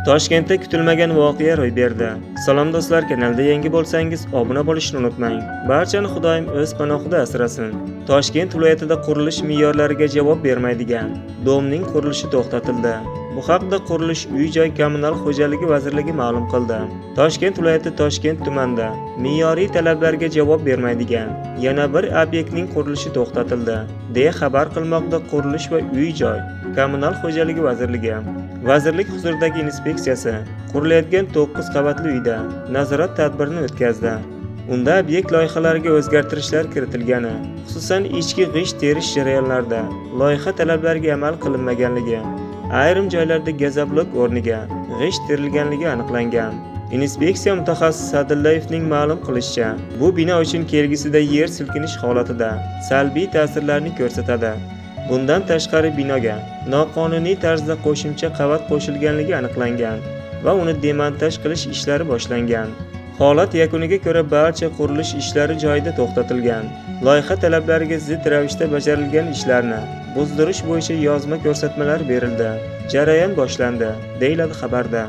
Toshkentda kutilmagan voqea ro'y berdi. Salom do'stlar, kanalda yangi bo'lsangiz obuna bo'lishni unutmang. Barchani Xudoyim o'z panohida asrasin. Toshkent viloyatida qurilish me'yorlariga javob bermaydigan domning qurilishi to'xtatildi. Bu haqda Qurilish uy-joy kommunal xo'jaligi vazirligi ma'lum qildi. Toshkent viloyati Toshkent tumanida me'yoriy talablarga javob bermaydigan yana bir obyektning qurilishi to'xtatildi, deya xabar qilmoqda Qurilish va uy-joy kommunal xo'jaligi vazirligi. Vazirlik huzuridagi inspeksiyasi qurilayotgan 9 qavatli uyda nazorat tadbirini o'tkazdi. Unda obyekt loyihalariga o'zgartirishlar kiritilgani, xususan ichki g'isht terish jarayonlarida loyiha talablariga amal qilinmaganligi, ayrim joylarda gazoblok o'rniga g'isht terilganligi aniqlangan. Inspeksiya mutaxassisi Sadillayevning ma'lum qilishicha, bu bino uchun kelgusida yer silkinish holatida salbiy ta'sirlarni ko'rsatadi. Bundan tashqari binoga noqonuniy tarzda qo'shimcha qavat qo'shilganligi aniqlangan va uni demontaj qilish ishlari boshlangan. Holat yakuniga ko'ra barcha qurilish ishlari joyida to'xtatilgan. Loyiha talablariga zid ravishda bajarilgan ishlarni buzdirish bo'yicha yozma ko'rsatmalar berildi. Jarayon boshlandi, deyiladi xabarda.